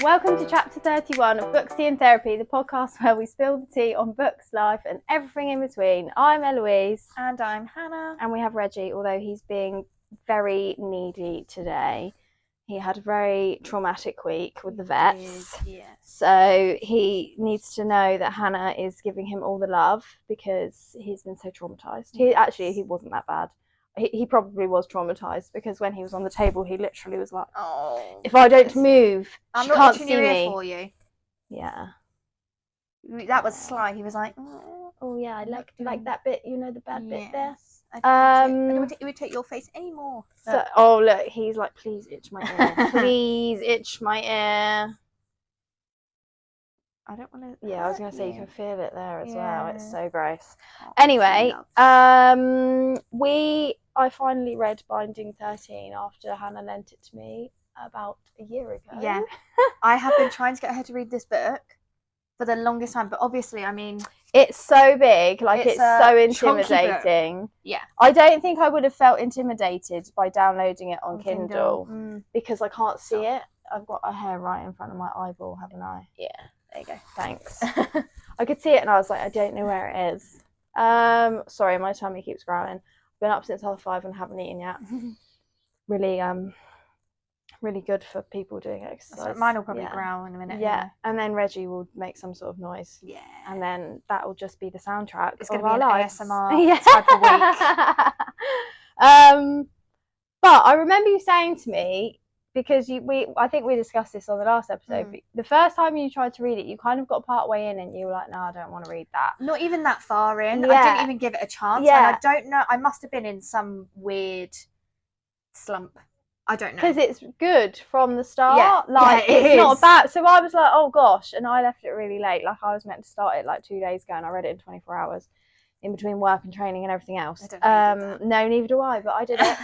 Welcome to chapter 31 of Books, Tea and Therapy, the podcast where we spill the tea on books, life and everything in between. I'm Eloise. And I'm Hannah. And we have Reggie, although he's being very needy today. He had a very traumatic week with the vets. Yes. So he needs to know that Hannah is giving him all the love because he's been so traumatised. He wasn't that bad. He probably was traumatised because when he was on the table, he literally was like, "Oh, if I don't move, I'm she not can't itching see your ear me." for you." Yeah. That was sly. He was like, "Oh yeah, I like that bit. You know, the bad bit there." I don't want to irritate your face anymore. So, oh look, he's like, "Please itch my ear. Please itch my ear." I don't want to. Yeah, I was gonna say you can feel it there as well. It's so gross. Oh, Anyway, I finally read Binding 13 after Hannah lent it to me about a year ago. Yeah, I have been trying to get her to read this book for the longest time, but obviously, I mean, it's so big, like it's so intimidating. Yeah, I don't think I would have felt intimidated by downloading it on Kindle. Because I can't see it. I've got a hair right in front of my eyeball, haven't I? Yeah. There you go. Thanks. I could see it and I was like, I don't know where it is. Sorry, my tummy keeps growling. I've been up since 5:30 and haven't eaten yet. Really good for people doing exercise. Mine will probably growl in a minute. Yeah, and then Reggie will make some sort of noise. Yeah. And then that will just be the soundtrack It's of going to our be an lives. ASMR type of week. But I remember you saying to me, because I think we discussed this on the last episode, but the first time you tried to read it, you kind of got part way in and you were like, no, I don't want to read that. Not even that far in. Yeah. I didn't even give it a chance. Yeah. And I don't know. I must have been in some weird slump. I don't know. Because it's good from the start. Yeah. Like, yeah, it's not bad. So I was like, oh gosh. And I left it really late. Like, I was meant to start it like 2 days ago and I read it in 24 hours in between work and training and everything else. I don't know how you did that. No, neither do I, but I did it.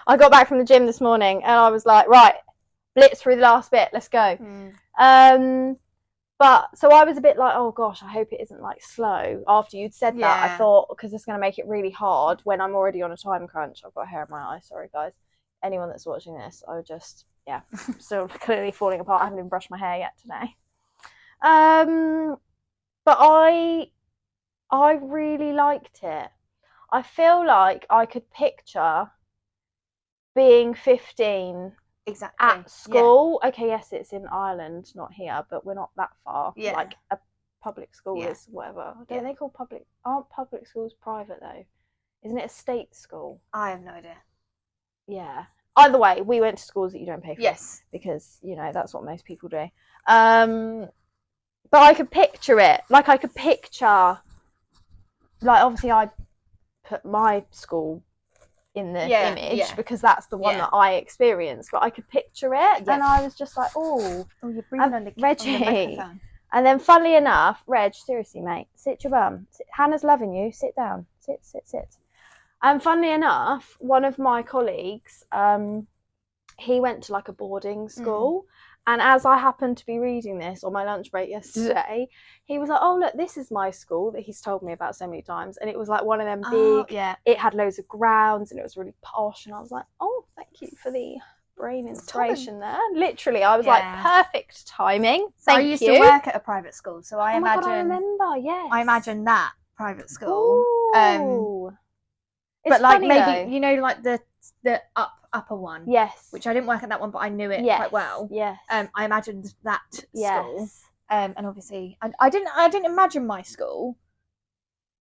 I got back from the gym this morning and I was like, right, blitz through the last bit, let's go. But so I was a bit like, oh gosh, I hope it isn't like slow. After you'd said that, I thought, because it's going to make it really hard when I'm already on a time crunch. I've got hair in my eye, sorry guys. Anyone that's watching this, I would just, still clearly falling apart. I haven't even brushed my hair yet today. But I really liked it. I feel like I could picture being 15 exactly at school. Okay, yes, it's in Ireland, not here, but we're not that far. Yeah. Like a public school is whatever. Don't they call public? Aren't public schools private though? Isn't it a state school? I have no idea. Yeah. Either way, we went to schools that you don't pay for. Yes. Because, that's what most people do. But I could picture it. Like, I could picture, like, obviously I put my school in the image because that's the one that I experienced, but I could picture it and I was just like, oh, you're breathing on the Reggie. microphone. And then funnily enough, Reg, seriously mate, sit your bum. Hannah's loving you, sit down, sit. And funnily enough, one of my colleagues, he went to like a boarding school. And as I happened to be reading this on my lunch break yesterday, he was like, oh, look, this is my school that he's told me about so many times. And it was like one of them big, it had loads of grounds and it was really posh. And I was like, oh, thank you for the brain inspiration there. Literally, I was like, perfect timing. Thank you. I used to work at a private school. So I imagine. God, I remember, yes. I imagine that private school. Ooh. But like maybe, though. Like the upper one. Yes. Which I didn't work at that one, but I knew it quite well. Yes. I imagined that school. And obviously I didn't imagine my school.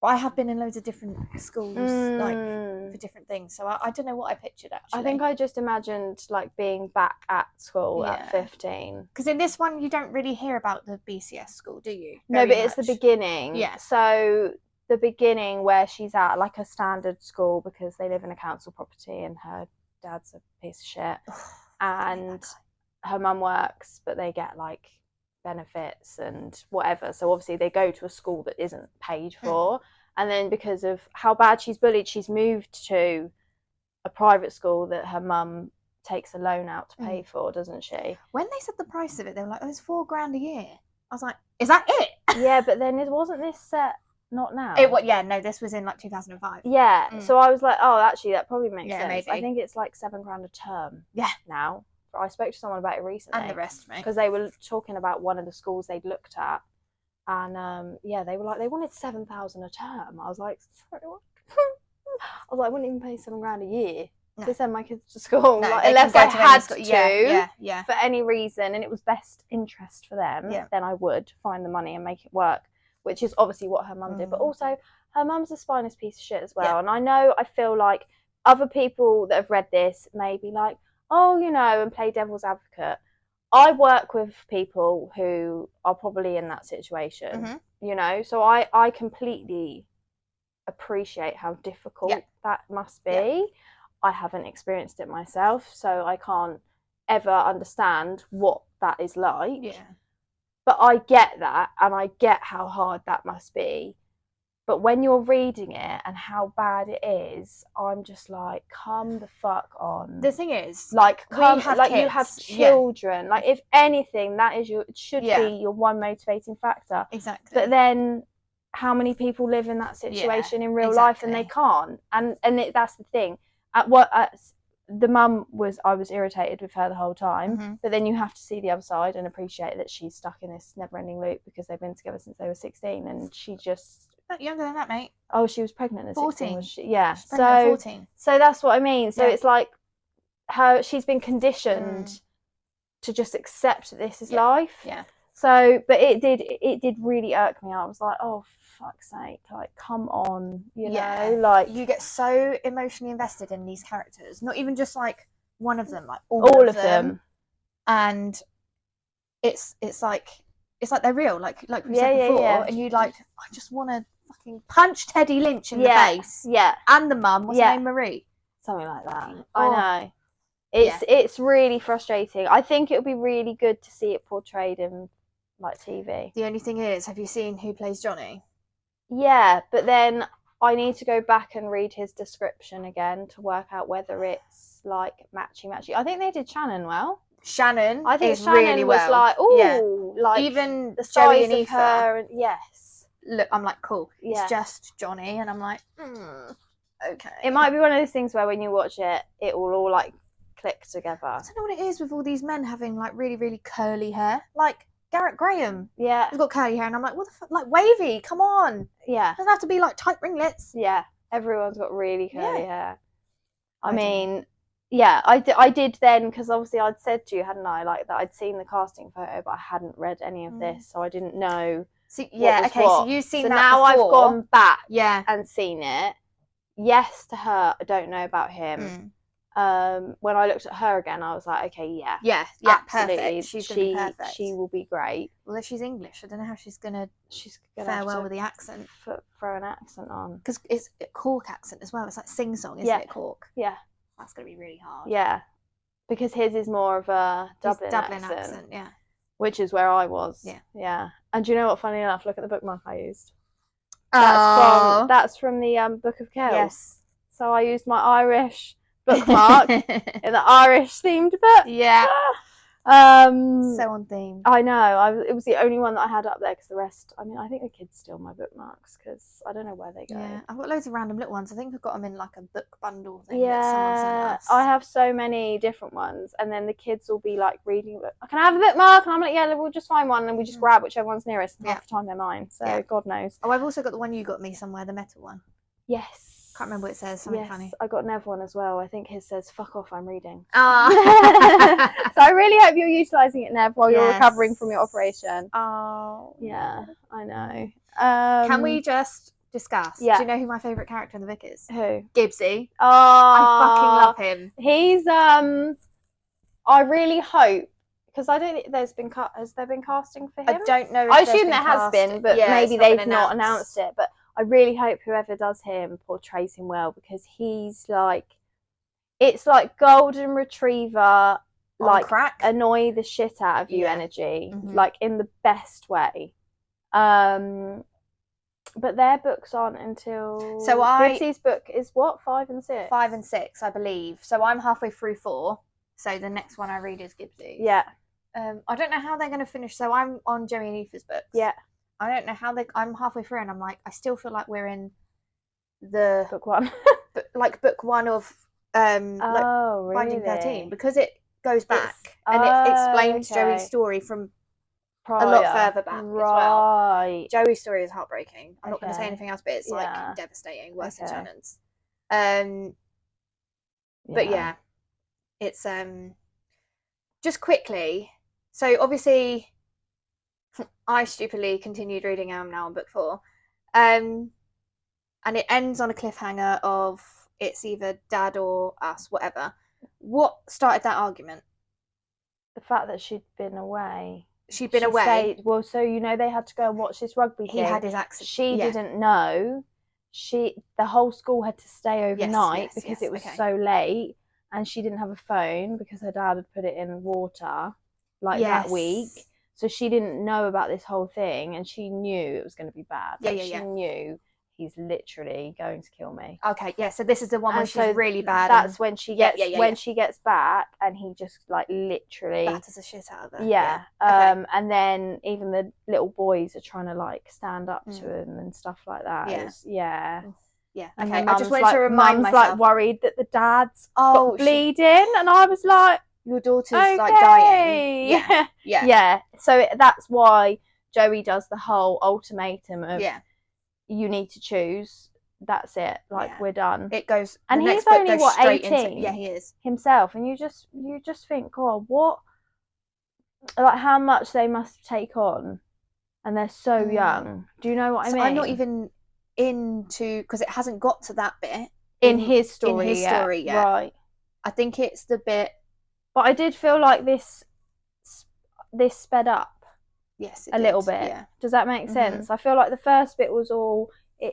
But I have been in loads of different schools like for different things. So I don't know what I pictured actually. I think I just imagined like being back at school at 15. Because in this one you don't really hear about the BCS school, do you? No, but it's the beginning. Yeah. So the beginning where she's at like a standard school because they live in a council property and her dad's a piece of shit and her mum works but they get like benefits and whatever, so obviously they go to a school that isn't paid for, and then because of how bad she's bullied, she's moved to a private school that her mum takes a loan out to pay for, doesn't she? When they said the price of it, they were like, oh, it's $4,000 a year. I was like, is that it? Yeah, but then wasn't this set not now? This was in like 2005. Yeah, so I was like, oh, actually that probably makes sense. Maybe. I think it's like $7,000 a term. Yeah. Now I spoke to someone about it recently. And the rest, mate. Because they were talking about one of the schools they'd looked at. And, they were like, they wanted 7,000 a term. I was like, sorry, what? I was like, I wouldn't even pay £7,000 a year to send my kids to school. No, like, unless I had to, yeah, for any reason, and it was best interest for them, then I would find the money and make it work, which is obviously what her mum did. But also, her mum's a spineless piece of shit as well. And I feel like other people that have read this may be like, oh, and play devil's advocate. I work with people who are probably in that situation, so I completely appreciate how difficult that must be. Yeah. I haven't experienced it myself, so I can't ever understand what that is like. Yeah. But I get that, and I get how hard that must be. But when you're reading it and how bad it is, I'm just like, come the fuck on. The thing is, like, come, like kids. You have children. Yeah. Like, if anything, that is should be your one motivating factor. Exactly. But then, how many people live in that situation in real life and they can't? And that's the thing. The mum I was irritated with her the whole time, but then you have to see the other side and appreciate that she's stuck in this never-ending loop because they've been together since they were 16, and she just. Younger than that, mate. Oh, she was pregnant at 14. 16, was she? Yeah. She's pregnant at 14. So that's what I mean. So it's like she's been conditioned to just accept that this is life. Yeah. So, but it did really irk me. I was like, oh, fuck's sake, like, come on, you know, like, you get so emotionally invested in these characters. Not even just like one of them, like all of them. And it's like they're real, like we said before, and you like, I just want to fucking punch Teddy Lynch in the face. Yeah. And the mum, what's her name, Marie? Something like that. I know. It's really frustrating. I think it would be really good to see it portrayed in like TV. The only thing is, have you seen who plays Johnny? Yeah, but then I need to go back and read his description again to work out whether it's like matchy. I think they did Shannon well. Shannon, I think is Shannon really well. Was like, like even the Joey size and of her. And, yes. Look, I'm like, cool. Yeah. It's just Johnny, and I'm like, okay. It might be one of those things where when you watch it, it will all like click together. I don't know what it is with all these men having like really, really curly hair, like Garrett Graham. Yeah, he's got curly hair, and I'm like, what the fuck? Like wavy? Come on. Yeah, it doesn't have to be like tight ringlets. Yeah, everyone's got really curly hair. I mean. Yeah, I did then, because obviously I'd said to you, hadn't I, like that I'd seen the casting photo, but I hadn't read any of this, so I didn't know. So you've seen that now before. I've gone back and seen it. Yes to her, I don't know about him. When I looked at her again, I was like, okay, absolutely, perfect. She's gonna be perfect. She will be great. Well, if she's English, I don't know how she's gonna fare well with the accent. Throw an accent on, because it's a Cork accent as well. It's like sing song, isn't it? Cork. Yeah. That's going to be really hard. Yeah, because his is more of a Dublin accent, yeah. Which is where I was. Yeah. Yeah. And do you know what, funny enough, look at the bookmark I used. That's from the Book of Kells. Yes. So I used my Irish bookmark in the Irish themed book. Yeah. So on theme. I know. It was the only one that I had up there, because the rest, I mean, I think the kids steal my bookmarks because I don't know where they go. Yeah, I've got loads of random little ones. I think I've got them in like a book bundle thing that someone sent us. I have so many different ones, and then the kids will be like reading, can I have a bookmark? And I'm like, yeah, we'll just find one, and we just grab whichever one's nearest, and half the time they're mine. So God knows. Oh, I've also got the one you got me somewhere, the metal one. Yes. Can't remember what it says. Something funny. I got Nev one as well. I think his says "fuck off, I'm reading." So I really hope you're utilising it, Nev, while you're recovering from your operation. Oh, yeah, I know. Can we just discuss? Yeah. Do you know who my favourite character in the Vic is? Who? Gibbsy. Oh, I fucking love him. He's I really hope, because I don't think has there been casting for him? I don't know. I assume there has been, but maybe they've not announced it. But I really hope whoever does him portrays him well, because he's like, it's like golden retriever, like crack, annoy the shit out of you energy, like in the best way. But their books aren't until Gibbsy's book is what, 5 and 6? 5 and 6, I believe. So I'm halfway through 4. So the next one I read is Gibbsy's. Yeah. I don't know how they're going to finish. So I'm on Joey and Aoife's books. Yeah. I don't know how I'm halfway through, and I'm like, I still feel like we're in the book 1, like book 1 of really? Finding 13, because it goes back and it explains Joey's story from a lot further back as well. Joey's story is heartbreaking. I'm not going to say anything else, but it's like devastating, worse than Shannon's. But yeah, it's just quickly. So obviously, I stupidly continued reading. I'm now on book 4, and it ends on a cliffhanger of it's either dad or us, whatever. What started that argument? The fact that she'd been away. She'd been away. Stayed, well, so they had to go and watch this rugby thing. He had his accident. She didn't know. The whole school had to stay overnight because it was so late, and she didn't have a phone because her dad had put it in water that week. So she didn't know about this whole thing, and she knew it was going to be bad. She knew he's literally going to kill me. Okay, yeah. So this is the one where she's really bad. That's when she gets she gets back, and he just literally batters the shit out of her. Yeah. Okay. And then even the little boys are trying to stand up to him and stuff like that. Yeah. And okay. I just wanted to remind myself. Worried that the dad's got bleeding, and I was like, your daughter's dying. Yeah. So that's why Joey does the whole ultimatum of you need to choose. That's it. We're done. It goes, and he's only 18. Yeah, he is himself. And you just think, God, what? How much they must take on, and they're so young. Do you know what I mean? I'm not even into because it hasn't got to that bit in his story yet. Right. I think it's the bit, but I did feel like this sped up. Yes, a little bit. Yeah. Does that make sense? I feel like the first bit was all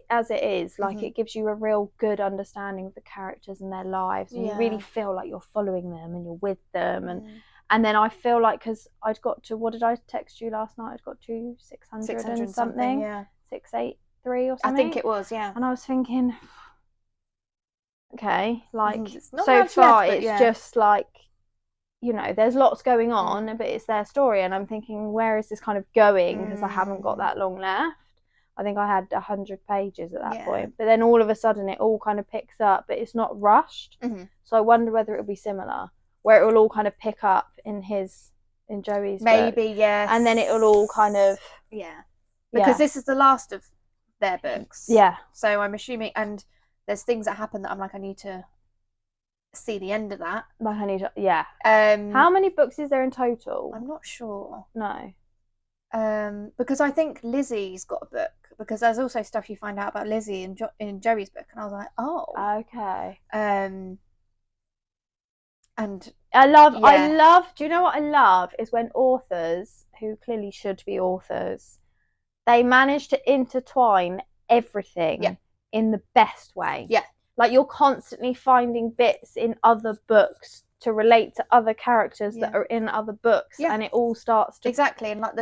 as it is. It gives you a real good understanding of the characters and their lives, and you really feel like you're following them and you're with them, and then I feel like because I'd got to, what did I text you last night? I'd got to 600 and something. 683 or something. I think it was, yeah. And I was thinking, okay, so far left, it's just there's lots going on, but it's their story, and I'm thinking, where is this kind of going? Because I haven't got that long left. I think I had 100 pages at that point, but then all of a sudden it all kind of picks up, but it's not rushed. So I wonder whether it'll be similar, where it will all kind of pick up in Joey's book. Yes, and then it'll all kind of because this is the last of their books. Yeah. So I'm assuming, and there's things that happen that I'm I need to see the end of that. How many books is there in total? I'm not sure. No. Because I think Lizzie's got a book, because there's also stuff you find out about Lizzie in Joey's book, and I was like, oh, okay. And I love do you know what I love is when authors who clearly should be authors, they manage to intertwine everything in the best way. You're constantly finding bits in other books to relate to other characters that are in other books, and it all starts to and the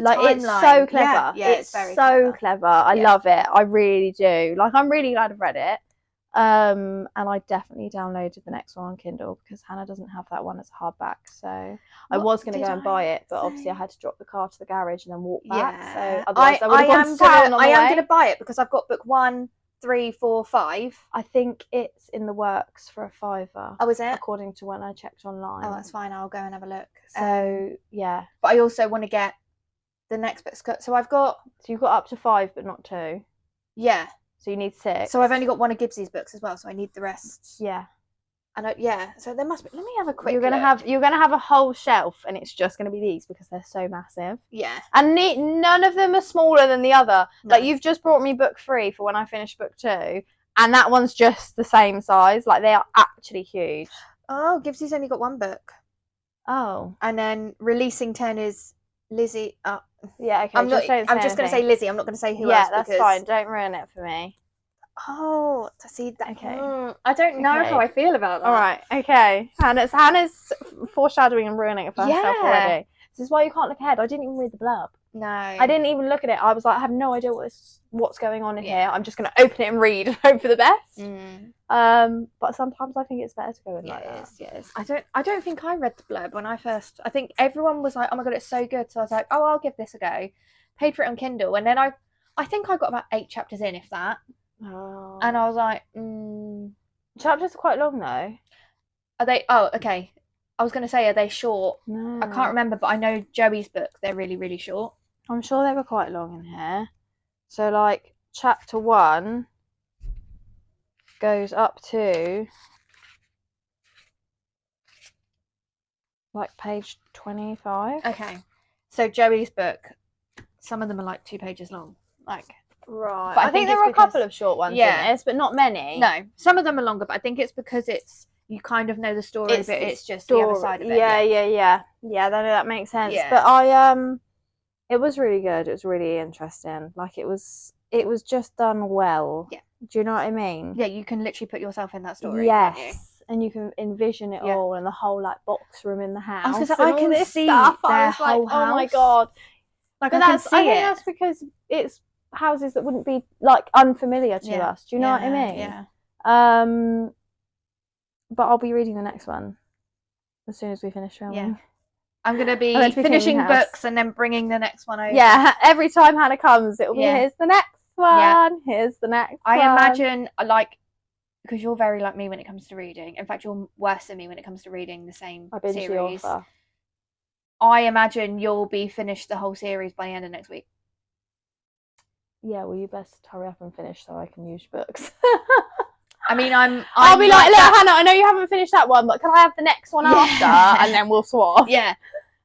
timeline. It's so clever. It's very so clever. I love it. I really do. I'm really glad I've read it. And I definitely downloaded the next one on Kindle because Hannah doesn't have that one as a hardback. So I was going to go and buy it, but obviously I had to drop the car to the garage and then walk back. So otherwise I would have gone to town on the way. I am going to buy it because I've got book 1, 3, 4, 5. I think it's in the works for a £5. Oh, is it? According to when I checked online. Oh, that's fine. I'll go and have a look. So yeah. But I also want to get the next book. So I've got. So you've got up to 5, but not 2. Yeah. So you need 6. So I've only got one of Gibbs's books as well, so I need the rest. Yeah. And so there must be. Let me have a quick. You're gonna have a whole shelf, and it's just gonna be these because they're so massive. Yeah. And none of them are smaller than the other. No. You've just brought me book 3 for when I finish book 2, and that one's just the same size. They are actually huge. Oh, Gibbs's only got one book. Oh. And then Releasing 10 is Lizzie. Yeah, okay. I'm just going to say Lizzie. I'm not going to say who else. Yeah, that's fine. Don't ruin it for me. Oh, to see that. Okay. I don't know how I feel about that. All right. Okay. Hannah's foreshadowing and ruining it for herself already. This is why you can't look ahead. I didn't even read the blurb. No. I didn't even look at it. I was like, I have no idea what's going on in here. I'm just going to open it and read and hope for the best. But sometimes I think it's better to go in like that. Yes. I don't think I read the blurb when I first. I think everyone was like, oh my god, it's so good. So I was like, oh, I'll give this a go. Paid for it on Kindle, and then I think I got about 8 chapters in, if that. Oh. And I was like, Chapters are quite long though. Are they? Oh, okay. I was going to say, are they short? No. I can't remember, but I know Joey's book, they're really, really short. I'm sure they were quite long in here. So, like, chapter 1 goes up to, like, page 25. Okay. So Joey's book, some of them are like 2 pages long. Like, right. But I think there were a couple of short ones in this, but not many. No, some of them are longer, but I think it's because you kind of know the story, but it's just the other side of it. Yeah, that makes sense. Yeah. But it was really good. It was really interesting. Like, it was just done well. Yeah. Do you know what I mean? Yeah, you can literally put yourself in that story. Yes. Can't you? And you can envision it all, and the whole like box room in the house. I can see stuff. I was like, oh my god! Like, but I think that's because it's houses that wouldn't be like unfamiliar to us. Do you know what I mean? Yeah. But I'll be reading the next one as soon as we finish filming. Yeah. I'm going to be finishing books and then bringing the next one over. Yeah, every time Hannah comes, it'll be here's the next one. Yeah. Here's the next one. I imagine, like, because you're very like me when it comes to reading. In fact, you're worse than me when it comes to reading the same series. I imagine you'll be finished the whole series by the end of next week. Yeah, well, you best hurry up and finish so I can use books. I mean, I'll be like, look, Hannah, I know you haven't finished that one, but can I have the next one after? And then we'll swap. Yeah.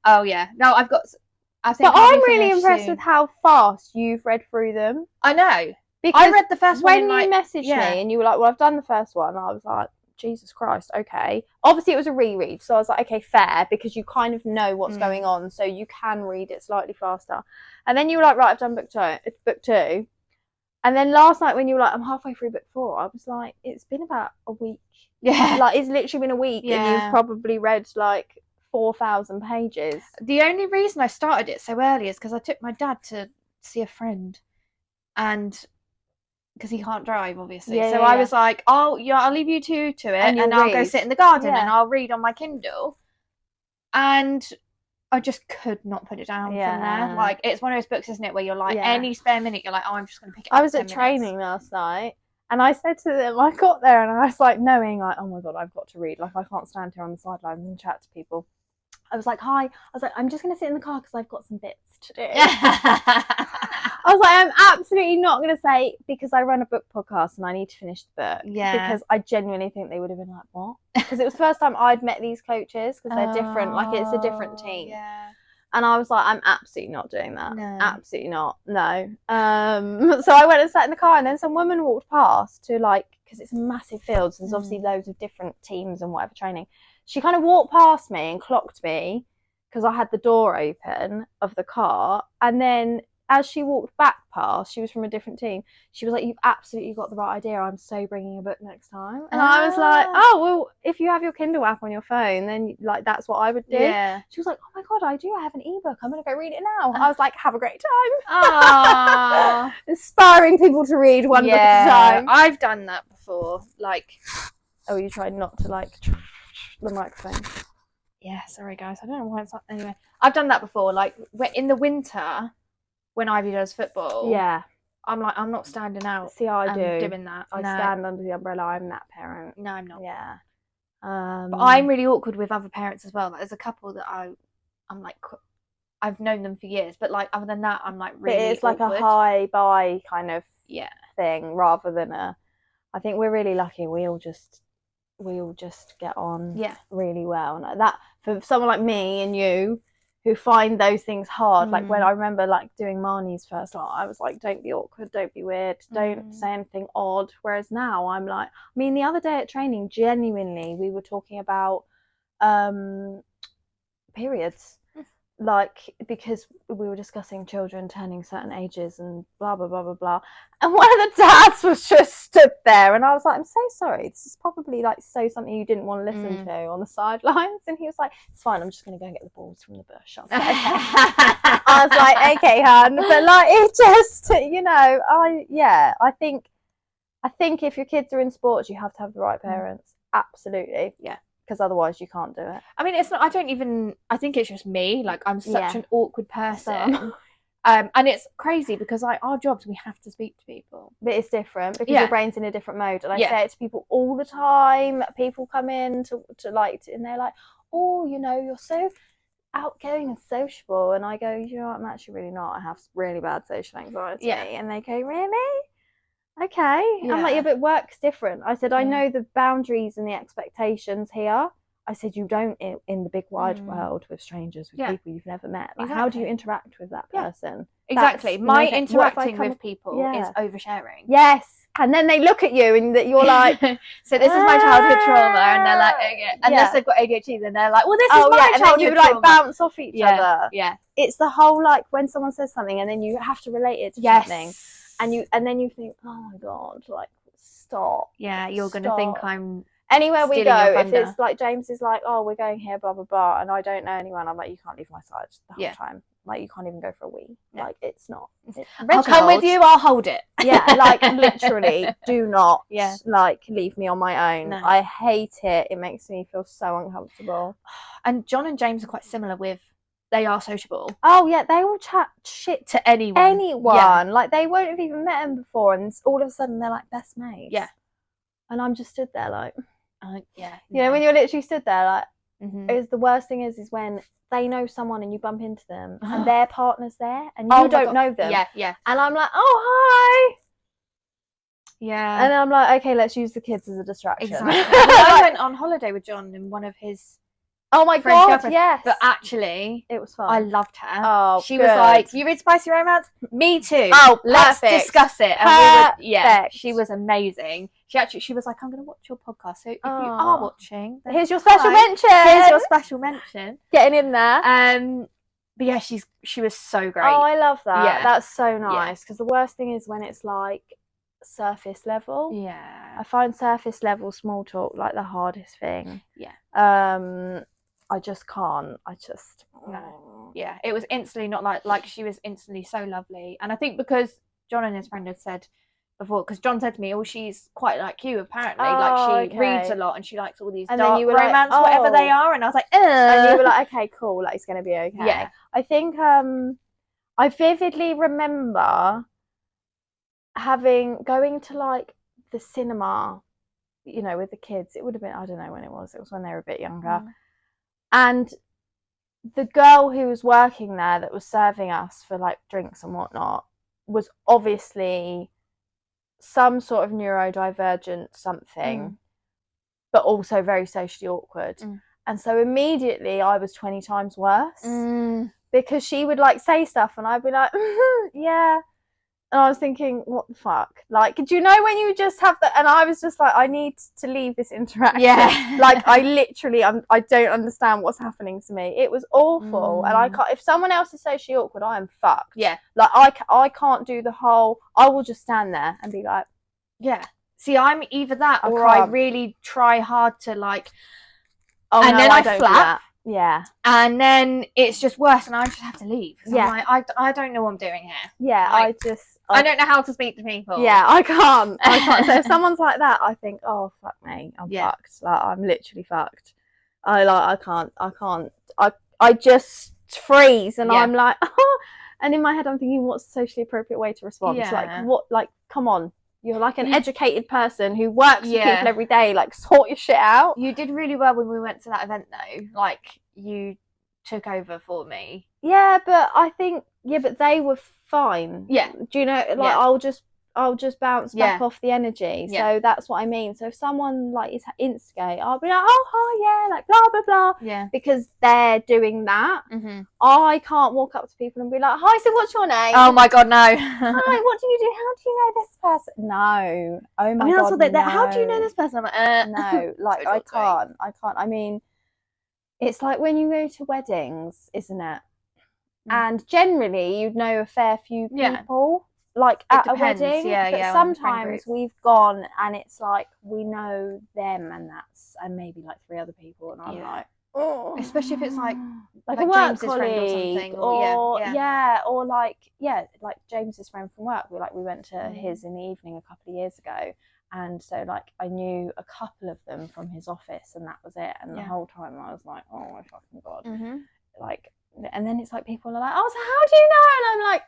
Oh, yeah. No, I think but I'm really impressed with how fast you've read through them. I know. Because I read the first one when you messaged me and you were like, well, I've done the first one, I was like, Jesus Christ, okay. Obviously, it was a reread, so I was like, okay, fair, because you kind of know what's going on, so you can read it slightly faster. And then you were like, right, I've done book two. And then last night when you were like, I'm halfway through book 4, I was like, it's been about a week. Yeah. Like, it's literally been a week, and you've probably read like 4,000 pages. The only reason I started it so early is because I took my dad to see a friend, and because he can't drive, obviously. So I was like, I'll leave you two to it, and I'll go sit in the garden and I'll read on my Kindle. And I just could not put it down from there. Like, it's one of those books, isn't it, where you're like, any spare minute, you're like, oh, I'm just going to pick it up. I was at training last night, and I said to them, I got there, and I was like, knowing, like, oh my god, I've got to read. Like, I can't stand here on the sidelines and chat to people. I was like, hi. I was like, I'm just going to sit in the car because I've got some bits to do. I was like, I'm absolutely not going to say because I run a book podcast and I need to finish the book. Yeah. Because I genuinely think they would have been like, what? Because it was the first time I'd met these coaches because they're different. Like, it's a different team. Yeah. And I was like, I'm absolutely not doing that. No. Absolutely not. No. So I went and sat in the car, and then some woman walked past to, like, because it's a massive field, so there's obviously loads of different teams and whatever training. She kind of walked past me and clocked me because I had the door open of the car. And then as she walked back past, she was from a different team. She was like, you've absolutely got the right idea. I'm so bringing a book next time. And I was like, oh, well, if you have your Kindle app on your phone, then like that's what I would do. Yeah. She was like, oh my God, I do. I have an ebook. I'm going to go read it now. I was like, have a great time. Inspiring people to read one book at a time. I've done that before. Like, oh, you tried not to like the microphone. Yeah, sorry guys. I don't know why it's not. Anyway, I've done that before. Like, in the winter, when Ivy does football, I'm like, I'm not standing out. See, I do doing that. I stand under the umbrella. I'm that parent. No, I'm not. Yeah. But I'm really awkward with other parents as well. Like, there's a couple that I'm like, I've known them for years, but like other than that, I'm like really. But it's like awkward. A hi bye kind of thing rather than a. I think we're really lucky. We all just get on really well, and that for someone like me and you who find those things hard. Like when I remember like doing Marnie's first lot, I was like, don't be awkward, don't be weird, don't say anything odd. Whereas now I'm like, I mean, the other day at training, genuinely we were talking about periods, like, because we were discussing children turning certain ages and blah blah blah blah blah, and one of the dads was just stood there, and I was like, I'm so sorry, this is probably like something you didn't want to listen to on the sidelines. And he was like, it's fine, I'm just going to go and get the balls from the bush. I was like, okay. I was like, okay, hun. But like, it just, you know, I think if your kids are in sports, you have to have the right parents. Absolutely. Yeah. Because otherwise you can't do it. I mean, it's not. I think it's just me. Like, I'm such an awkward person. And it's crazy because our jobs, we have to speak to people. But it's different because your brain's in a different mode. And I say it to people all the time. People come in to like, and they're like, oh, you know, you're so outgoing and sociable. And I go, you know what, I'm actually really not. I have really bad social anxiety. And they go, really? Okay. I'm like, yeah, but work's different. I said, I know the boundaries and the expectations here. I said, you don't in the big wide world with strangers, with people you've never met. Like, how do you interact with that person? Exactly. My interacting with people is oversharing. Yes. And then they look at you and you're like, so this is my childhood trauma. And they're like, okay. Unless they've got ADHD, then they're like, well, this is my childhood trauma. And then you like bounce off each other. Yeah. It's the whole, like, when someone says something and then you have to relate it to something. And then you think, oh my God, like, stop. Yeah, you're going to think I'm anywhere we go, if it's like James is like, oh, we're going here, blah blah blah, and I don't know anyone, I'm like, you can't leave my side the whole time. Like, you can't even go for a wee. Like, it's not. I'll come with you. I'll hold it. Yeah, like, literally, do not like leave me on my own. No. I hate it. It makes me feel so uncomfortable. And John and James are quite similar with. They are sociable. Oh yeah, they will chat shit to anyone. Anyone. Like, they won't have even met him before, and all of a sudden they're like best mates. Yeah. And I'm just stood there like. You know, when you're literally stood there like, it's the worst thing is when they know someone and you bump into them and their partner's there and you don't know them. Yeah. And I'm like, oh, hi. Yeah. And then I'm like, okay, let's use the kids as a distraction. Exactly. I went on holiday with John and one of his Oh my God, yes. But actually, it was fun. I loved her. Oh, she was like, you read spicy romance? Me too. Oh, let's discuss it. And she was amazing. She was like, I'm going to watch your podcast. So if you are watching, then here's your special mention. Here's your special mention. Getting in there. But yeah, she was so great. Oh, I love that. Yeah. That's so nice. Because the worst thing is when it's like surface level. Yeah. I find surface level small talk like the hardest thing. Yeah. I just can't. No. Yeah, it was instantly not like she was instantly so lovely. And I think because John and his friend had said before, because John said to me, oh, she's quite like you apparently. Like, she reads a lot and she likes all these and dark then you were romance, like, whatever they are. And I was like, ugh. And you were like, okay, cool. Like, it's going to be okay. Yeah. I think I vividly remember going to like the cinema, you know, with the kids. It would have been, I don't know when it was when they were a bit younger. And the girl who was working there that was serving us for like drinks and whatnot was obviously some sort of neurodivergent something, but also very socially awkward. And so immediately I was 20 times worse because she would like say stuff and I'd be like, yeah. And I was thinking, what the fuck? Like, do you know when you just have that? And I was just like, I need to leave this interaction. Yeah. Like, I literally, I don't understand what's happening to me. It was awful. And I can't, if someone else is socially awkward, I am fucked. Yeah. Like, I can't do the whole, I will just stand there and be like. Yeah. See, I'm either that or I really try hard to like, and then I flap. Yeah. And then it's just worse and I just have to leave. Yeah. I'm like, I don't know what I'm doing here. Yeah, like, I don't know how to speak to people. Yeah, I can't. So if someone's like that, I think, oh, fuck me. I'm fucked. Like, I'm literally fucked. I can't. I just freeze and I'm like, oh. And in my head, I'm thinking, what's the socially appropriate way to respond? Yeah. Like, what, like, come on. You're like an educated person who works with people every day. Like, sort your shit out. You did really well when we went to that event, though. Like, you took over for me. Yeah, but I think, but they were fine. Yeah. Do you know, like, I'll just bounce back off the energy. So that's what I mean. So if someone like is instigate, I'll be like, oh, hi, yeah, like blah blah blah. Yeah. Because they're doing that. I can't walk up to people and be like, hi, so what's your name? Oh my God, no. Hi, what do you do? How do you know this person? No. Oh my God. That's what how do you know this person? I'm like, no, like I can't. I mean, it's like when you go to weddings, isn't it? And generally, you'd know a fair few people. Like at a wedding, but sometimes we've gone and it's like we know them and maybe like 3 other people, and I'm like, oh, especially if it's like a work James's colleague friend or something, or like James's friend from work. We went to his in the evening a couple of years ago, and so like I knew a couple of them from his office, and that was it. And the whole time I was like, oh my fucking God, like. And then it's like people are like, oh, so how do you know? And I'm like,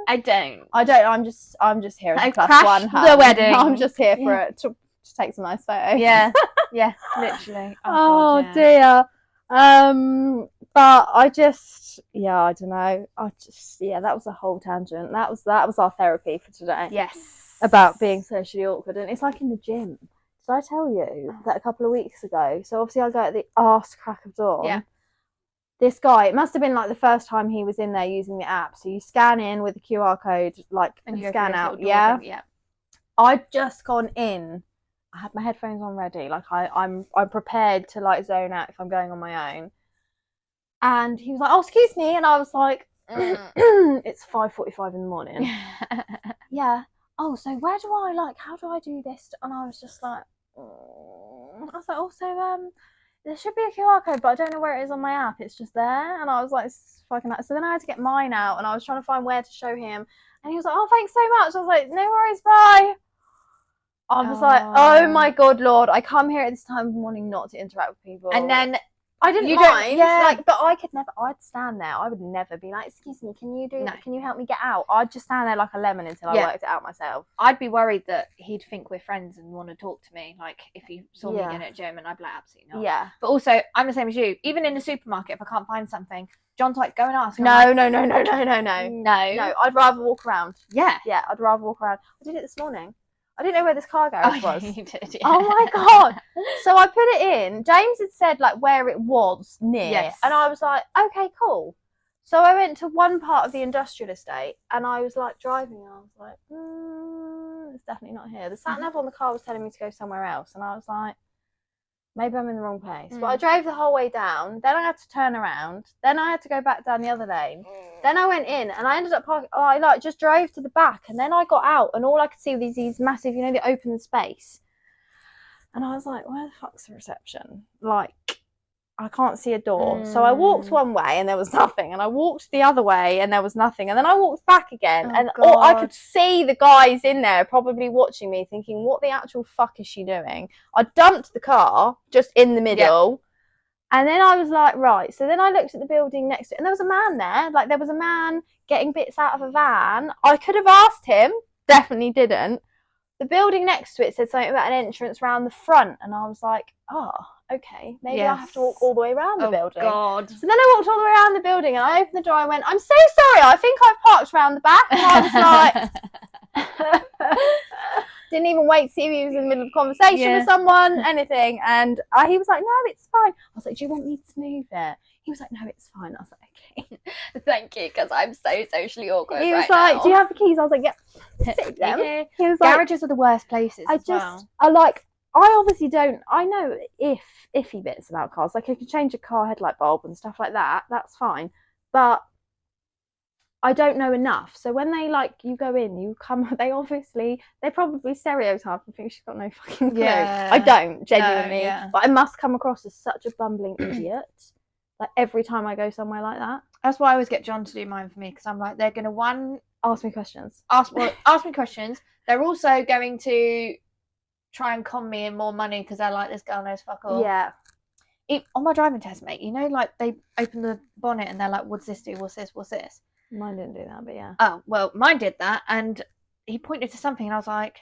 I don't. I'm just here as a plus one. The wedding. I'm just here for it to take some nice photos. Yeah, yeah, literally. Oh dear. But I don't know. That was a whole tangent. That was our therapy for today. Yes. About being socially awkward. And it's like in the gym. Did I tell you that a couple of weeks ago? So obviously I go at the arse crack of dawn. Yeah. This guy, it must have been like the first time he was in there using the app. So you scan in with the QR code, like, and you scan out. Yeah. I'd just gone in. I had my headphones on ready. Like I'm prepared to like zone out if I'm going on my own. And he was like, "Oh, excuse me," and I was like, "It's 5:45 in the morning." Yeah. Oh, so where do I how do I do this? And I was just like, I was like, also, there should be a QR code, but I don't know where it is on my app. It's just there. And I was like, it's fucking. So then I had to get mine out, and I was trying to find where to show him. And he was like, "Oh, thanks so much." I was like, "No worries, bye." I was like, "Oh my God, Lord, I come here at this time of morning not to interact with people." And then I didn't mind, but I could never. I'd stand there. I would never be like, "Excuse me, can you do that? Can you help me get out?" I'd just stand there like a lemon until I worked it out myself. I'd be worried that he'd think we're friends and want to talk to me, like if he saw me in at gym, and I'd be like, "Absolutely not." Yeah. But also, I'm the same as you. Even in the supermarket, if I can't find something, John's like, "Go and ask." No. No. I'd rather walk around. Yeah. Yeah, I'd rather walk around. I did it this morning. I didn't know where this car garage was. You did, yeah. Oh my God. So I put it in. James had said like where it was near. Yes. And I was like, okay, cool. So I went to one part of the industrial estate and I was like driving and I was like, it's definitely not here. The sat nav on the car was telling me to go somewhere else. And I was like, maybe I'm in the wrong place. But I drove the whole way down. Then I had to turn around. Then I had to go back down the other lane. Then I went in and I ended up parking. I just drove to the back and then I got out and all I could see was these massive, the open space. And I was like, where the fuck's the reception? Like, I can't see a door. So I walked one way and there was nothing. And I walked the other way and there was nothing. And then I walked back again. I could see the guys in there probably watching me thinking, what the actual fuck is she doing? I dumped the car just in the middle. Yep. And then I was like, right. So then I looked at the building next to it and there was a man there. Like there was a man getting bits out of a van. I could have asked him. Definitely didn't. The building next to it said something about an entrance round the front. And I was like, oh, okay. Maybe I have to walk all the way around the building. God. So then I walked all the way around the building and I opened the door. I went, I'm so sorry. I think I've parked around the back. And I was like... Didn't even wait to see if he was in the middle of a conversation with someone, anything. And he was like, no, it's fine. I was like, do you want me to move it? He was like, no, it's fine. I was like, okay. Thank you, because I'm so socially awkward. He was like, do you have the keys? I was like, yeah. Take them. Yeah. He was garages are the worst places. I obviously don't. I know iffy bits about cars. Like I could change a car headlight bulb and stuff like that. That's fine. But I don't know enough. So when they you go in, you come, they probably stereotype and think she's got no fucking clue. Yeah. I don't, genuinely. But I must come across as such a bumbling idiot. Like every time I go somewhere like that. That's why I always get John to do mine for me, because I'm like, they're going to ask me questions. Ask me questions. They're also going to try and con me in more money because they're like, this girl knows fuck all. Yeah. On my driving test, mate, they open the bonnet and they're like, what's this do? What's this? What's this? Mine didn't do that, but yeah. Oh, well, mine did that, and he pointed to something, and I was like,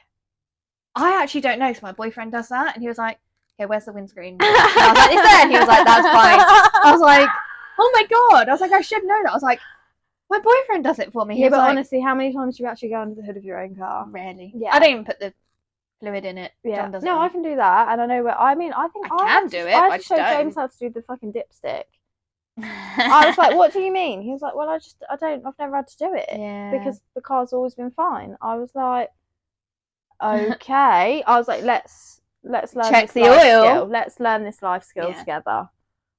I actually don't know, because my boyfriend does that, and he was like, okay, where's the windscreen? And I was like, it's there, and he was like, that's fine. I was like, oh my God. I was like, I should know that. I was like, my boyfriend does it for me. But honestly, how many times do you actually go under the hood of your own car? Rarely. Yeah. I don't even put the fluid in it. Yeah. John does no, I can do that, and I know where, I think I can do it, I just showed James how to do the fucking dipstick. I was like, what do you mean? He was like, well, I've never had to do it because the car's always been fine. I was like, okay. I was like, let's learn check the oil skill. Let's learn this life skill together.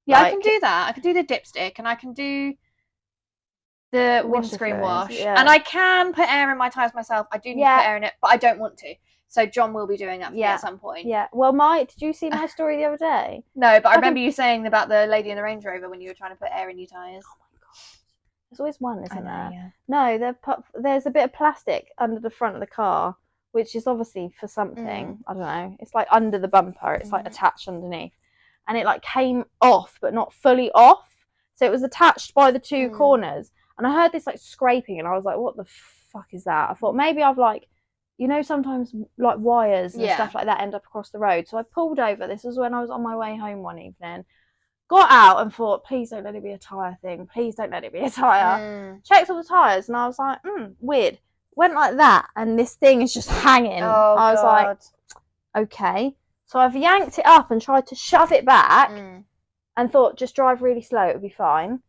Yeah, I can do that. I can do the dipstick and I can do the windscreen wash. And I can put air in my tyres myself. I do need to put air in it, but I don't want to. So John will be doing that for me at some point. Yeah. Well, did you see my story the other day? No, but I remember you saying about the lady in the Range Rover when you were trying to put air in your tyres. Oh my God. There's always one, isn't there? Yeah. No, there's a bit of plastic under the front of the car, which is obviously for something. I don't know. It's like under the bumper. It's like attached underneath. And it came off, but not fully off. So it was attached by the two corners. And I heard this scraping and I was like, what the fuck is that? I thought maybe I've sometimes wires and stuff like that end up across the road. So I pulled over. This was when I was on my way home one evening. Got out and thought, please don't let it be a tyre thing. Please don't let it be a tyre. Checked all the tyres and I was like, weird. Went like that and this thing is just hanging. I was like, okay. So I've yanked it up and tried to shove it back and thought, just drive really slow, it'll be fine.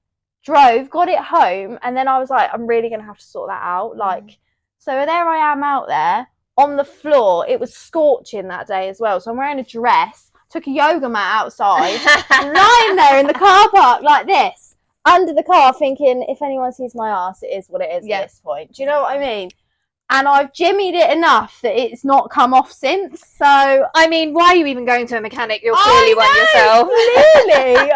Drove, got it home, and then I was like, I'm really going to have to sort that out. Like, so there I am out there on the floor. It was scorching that day as well. So I'm wearing a dress. Took a yoga mat outside, lying there in the car park like this, under the car, thinking, if anyone sees my ass, it is what it is at this point. Do you know what I mean? And I've jimmied it enough that it's not come off since. So, I mean, why are you even going to a mechanic? You're clearly one yourself. Clearly.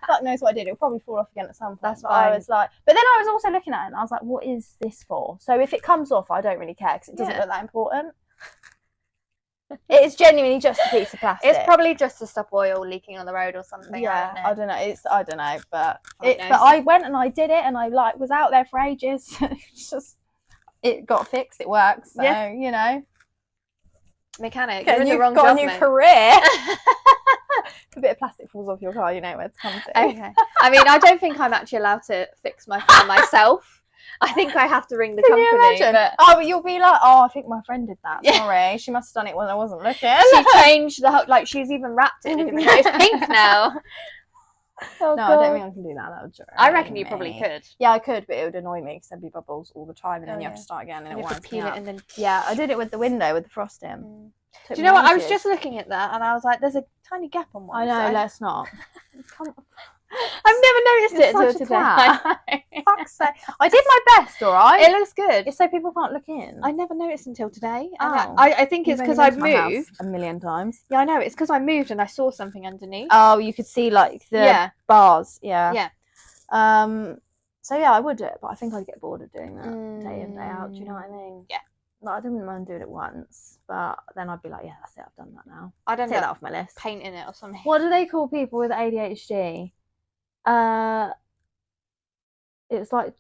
Fuck knows what I did. It'll probably fall off again at some point. That's fine. I was like, but then I was also looking at it and I was like, what is this for? So if it comes off, I don't really care because it doesn't look that important. It is genuinely just a piece of plastic. It's probably just to stop oil leaking on the road or something. Yeah, I don't know. I don't know, but I went and I did it, and I was out there for ages. It got fixed. It works. So you know, mechanic. You're in the wrong job, a new career. If a bit of plastic falls off your car, you know where to come to. Okay. I mean, I don't think I'm actually allowed to fix my car myself. I think I have to ring the company. Can you imagine? But you'll be like, I think my friend did that. Sorry, she must have done it when I wasn't looking. She changed the whole, she's even wrapped it. It's pink now. No, I don't think I can do that. That would I reckon you probably could. Yeah, I could, but it would annoy me because there'd be bubbles all the time, and then you have to start again, and it winds me up. Yeah, I did it with the window with the frosting. Do you know what? I was just looking at that, and I was like, "There's a tiny gap on one side." I know. Let's not. I've never noticed it until today. Fuck's sake. I did my best, alright? It looks good. It's so people can't look in. I never noticed until today. I think it's because I moved a million times. Yeah, I know. It's because I moved and I saw something underneath. Oh, you could see like the bars. Yeah. So yeah, I would do it, but I think I'd get bored of doing that day in, day out. Do you know what I mean? Yeah. Like, I didn't mind doing it once, but then I'd be like, yeah, that's it. I've done that now. I don't take that off my list. Painting it or something. What do they call people with ADHD? It's like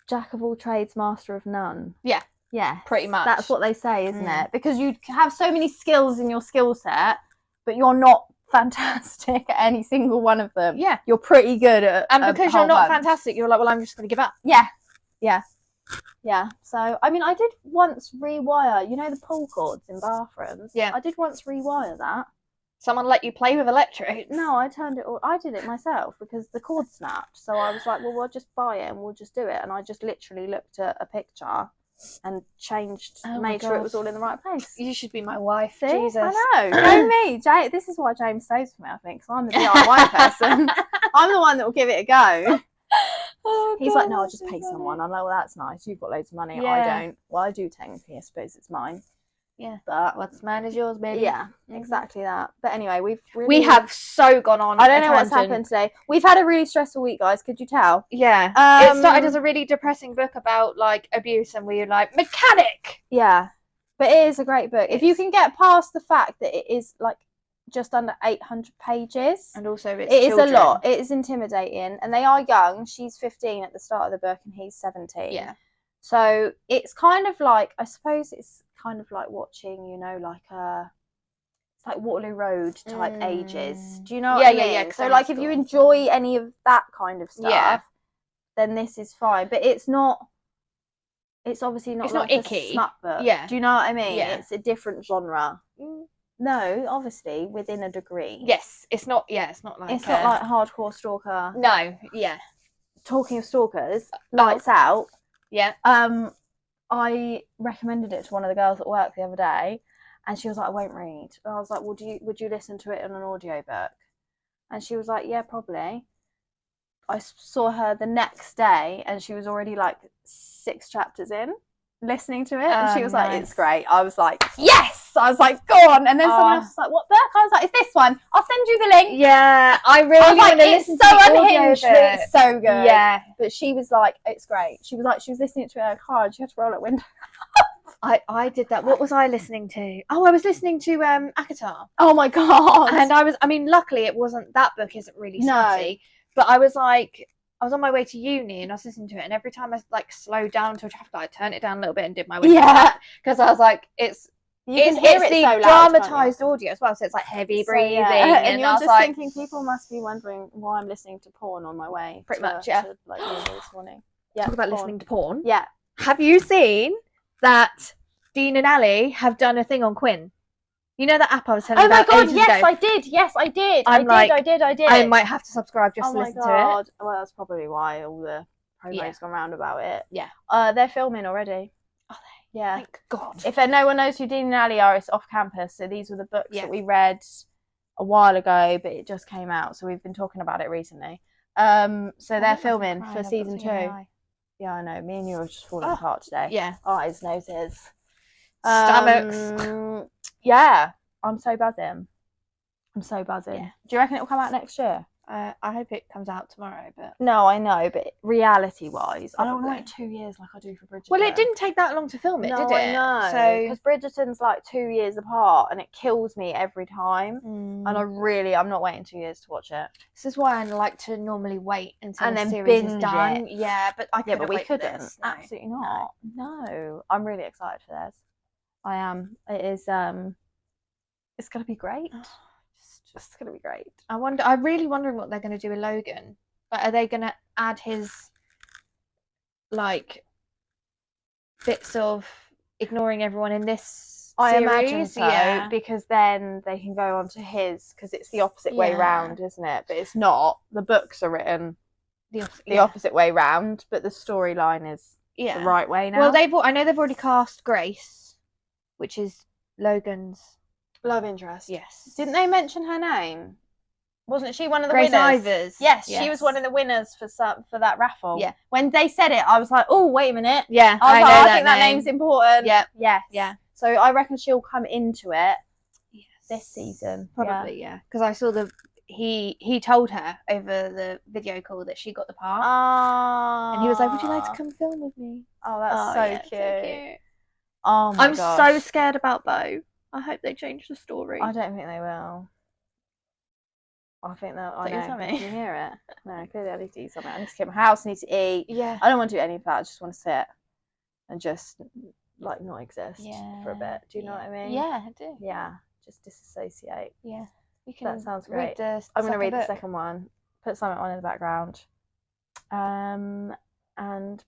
jack of all trades, master of none. Yeah. Yeah. Pretty much. That's what they say, isn't it? Because you have so many skills in your skill set, but you're not fantastic at any single one of them. Yeah. You're pretty good at and because you're not fantastic, you're like, well, I'm just going to give up. Yeah. So, I mean, I did once rewire, you know, the pull cords in bathrooms? Yeah. I did once rewire that. Someone let you play with electrics? No, I did it myself because the cord snapped. So I was like, well, we'll just buy it and we'll just do it. And I just literally looked at a picture and made sure it was all in the right place. You should be my wife. See? Jesus. I know. Go me. This is why James stays for me, I think, because I'm the DIY person. I'm the one that will give it a go. He's like, no, I'll just pay someone. I'm like, well, that's nice. You've got loads of money. Yeah. I don't. Well, I do technically. I suppose it's mine. Yeah, but what's mine is yours, baby. Yeah, exactly that. But anyway, we have so gone on. I don't know what's happened today. We've had a really stressful week, guys. Could you tell? Yeah. It started as a really depressing book about like abuse, and we were like mechanic. Yeah, but it is a great book. If you can get past the fact that it is like just under 800 pages, and also it is a lot. It is intimidating, and they are young. She's 15 at the start of the book, and he's 17. Yeah. So it's kind of like, I suppose it's kind of like watching, you know, like it's like Waterloo Road type ages. Do you know what I mean? Yeah. So like if you enjoy any of that kind of stuff, then this is fine. But it's obviously not like icky. A smut book. Yeah. Do you know what I mean? Yeah. It's a different genre. No, obviously within a degree. Yes. It's not like it's not like hardcore stalker. No. Yeah. Talking of stalkers, Lights Out. Yeah. I recommended it to one of the girls at work the other day, and she was like, I won't read. And I was like, would you listen to it in an audiobook? And she was like, yeah, probably. I saw her the next day, and she was already like 6 chapters in, listening to it, and she was like, it's great. I was like, yes! I was like, go on. And then someone else was like, what book? I was like, it's this one. I'll send you the link. Yeah, I really want to listen to it. It's so unhinged, but it's so good. Yeah. But she was like, it's great. She was listening to it in her car, and she had to roll it window. I did that. What was I listening to? Oh, I was listening to Akatar. Oh my God. And luckily it wasn't, that book isn't really snotty, but I was on my way to uni and I was listening to it, and every time I like slowed down to a traffic light, I turned it down a little bit and did my window because I was like, it's can hear it the so loud, dramatized audio as well, so it's like heavy breathing, and you're I was just like, thinking people must be wondering why I'm listening to porn on my way. Pretty much, yeah. To, like uni this morning. Yeah. Talk about listening to porn. Yeah. Have you seen that Dean and Ali have done a thing on Quinn? You know that app I was telling you about? Oh my god, ages yes, ago? I did. Yes, I did. I did. I might have to subscribe just to listen to it. Well, that's probably why all the promo's gone round about it. Yeah. They're filming already. Are they? Yeah. Thank God. If no one knows who Dean and Ali are, it's off campus. So these were the books that we read a while ago, but it just came out. So we've been talking about it recently. So they're filming for season 2. Yeah, I know. Me and you are just falling apart today. Yeah. Eyes, noses. Stomachs. Yeah. I'm so buzzing. Yeah. Do you reckon it will come out next year? I hope it comes out tomorrow, but no, I know, but reality-wise, I don't want to Probably. wait 2 years like I do for Bridgerton. well, it didn't take that long to film it, no, did it? I know. So Because Bridgerton's like 2 years apart, and it kills me every time. And I'm not waiting 2 years to watch it. This is why I like to normally wait until And the then series is binge done. it. Yeah, but I couldn't but we wait for couldn't. this. No. Absolutely not. No, I'm really excited for this. I am. It is. It's gonna be great. It's gonna be great. I'm really wondering what they're going to do with Logan. Like, are they going to add his like bits of ignoring everyone in this I series? imagine so, because then they can go on to his, because it's the opposite way round, isn't it? But it's not. The books are written the opposite way round, but the storyline is the right way now. Well, I know they've already cast Grace, which is Logan's love interest. Yes. Didn't they mention her name? Wasn't she one of the Grace winners? Ivers. Yes, she was one of the winners for that raffle. Yeah. When they said it, I was like, oh, wait a minute. Yeah, I think that name's important. Yeah. Yes. Yeah. So I reckon she'll come into it this season. Probably, yeah. Because I saw he told her over the video call that she got the part. And he was like, would you like to come film with me? Oh, that's so cute. So cute. Oh my gosh. I'm so scared about Beau. I hope they change the story. I don't think they will. I think that I know. Can you hear it? No, clearly I need to eat something. I need to clean my house. I need to eat. Yeah. I don't want to do any of that. I just want to sit and just like not exist for a bit. Do you know what I mean? Yeah, I do. Yeah, just disassociate. Yeah. That sounds great. I'm going to read the second one. Put something on in the background. And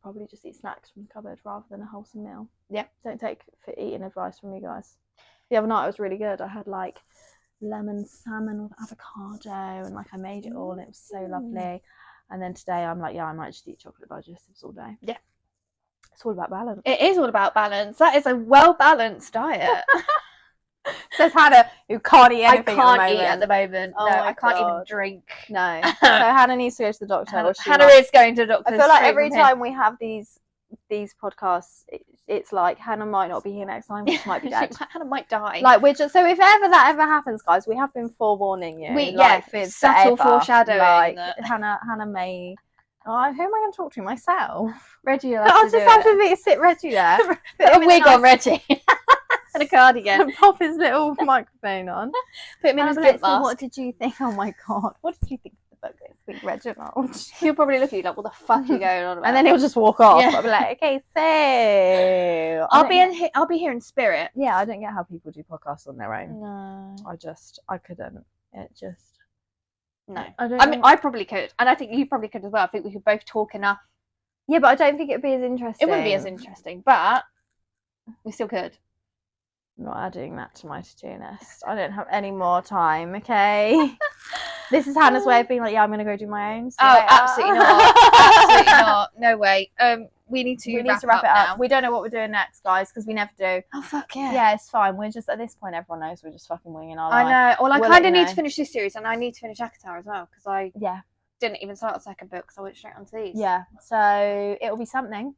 probably just eat snacks from the cupboard rather than a wholesome meal. Yeah. Don't take for eating advice from you guys. The other night it was really good. I had like lemon salmon with avocado, and like I made it all and it was so lovely. And then today I'm like, I might just eat chocolate digestives all day. Yeah. It's all about balance. It is all about balance. That is a well-balanced diet. Says Hannah, who can't eat anything at the moment. Oh no, I can't even drink. No. So Hannah needs to go to the doctor. Hannah is going to the doctor. I feel like every time we have these podcasts, it's like Hannah might not be here next time. She might be dead. Hannah might die. Like we're just, so if ever that ever happens, guys, we have been forewarning you. Subtle foreshadowing. Like Hannah may. Oh, who am I going to talk to? Myself. Reggie. I'll just have to sit Reggie there. Put a wig on Reggie. And a cardigan. And pop his little microphone on. Put him in his lip mask. What did you think? Oh my god. What did you think of the book this week, Reginald? He'll probably look at you like, what the fuck are you going on about? And then he'll just walk off. Yeah. I'll be like, okay, so I'll be here in spirit. Yeah, I don't get how people do podcasts on their own. No. I couldn't. It just no. I mean, I probably could, and I think you probably could as well. I think we could both talk enough. Yeah, but I don't think it'd be as interesting. It wouldn't be as interesting, but we still could. I'm not adding that to my to-do list. I don't have any more time, okay? This is Hannah's way of being like, I'm going to go do my own. Absolutely not. Absolutely not. No way. We need to wrap it up now. We don't know what we're doing next, guys, because we never do. Oh, fuck yeah. Yeah, it's fine. We're just, at this point, everyone knows we're just fucking winging our life. I know. Well, I kind of need to finish this series, and I need to finish Akatar as well, because I didn't even start the second book, because I went straight onto these. Yeah, so it'll be something.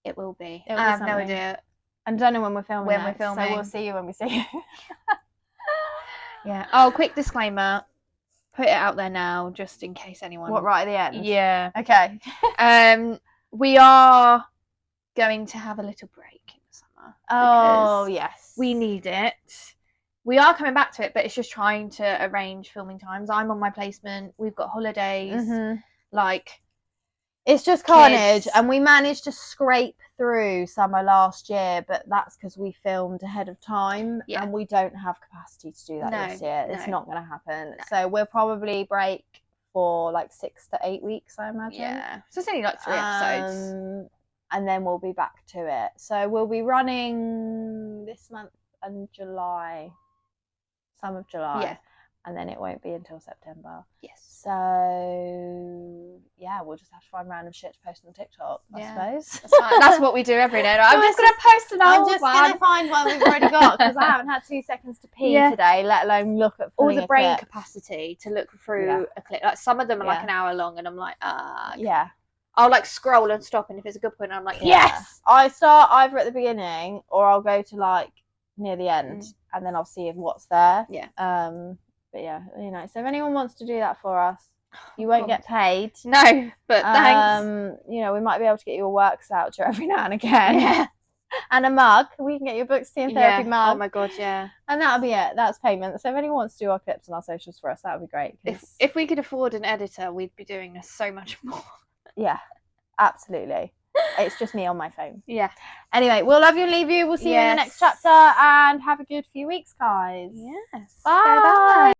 It will be. I have no idea. And don't know when we're filming. So we'll see you when we see you. Yeah. Oh, quick disclaimer. Put it out there now, just in case anyone. What, right at the end? Yeah. Okay. We are going to have a little break in the summer. Oh, yes. We need it. We are coming back to it, but it's just trying to arrange filming times. I'm on my placement. We've got holidays. Mm-hmm. Like, It's just carnage, Kids. and we managed to scrape through summer last year, but that's because we filmed ahead of time, and we don't have capacity to do that this year. It's not going to happen. So we'll probably break for like 6 to 8 weeks, I imagine. Yeah, so it's only like 3 episodes. And then we'll be back to it. So we'll be running this month and July, some of July. Yeah. And then it won't be until September. Yes. So, yeah, we'll just have to find random shit to post on TikTok, I suppose. That's what we do every day. I'm just going to post an old one. I'm just going to find one we've already got, because I haven't had 2 seconds to pee today, let alone look at all the brain capacity to look through a clip. Like, some of them are like an hour long, and I'm like, yeah. I'll like scroll and stop, and if it's a good point, I'm like, yes. I start either at the beginning, or I'll go to like near the end, and then I'll see what's there. Yeah. But yeah, you know, so if anyone wants to do that for us, you won't get paid. No, but thanks. You know, we might be able to get you a works voucher every now and again. Yeah. And a mug. We can get you a Books, Tea and Therapy mug. Oh my god, yeah. And that'll be it. That's payment. So if anyone wants to do our clips on our socials for us, that would be great. If we could afford an editor, we'd be doing this so much more. Yeah, absolutely. It's just me on my phone. Yeah. Anyway, we'll love you and leave you. We'll see you in the next chapter, and have a good few weeks, guys. Yes. Bye. Bye.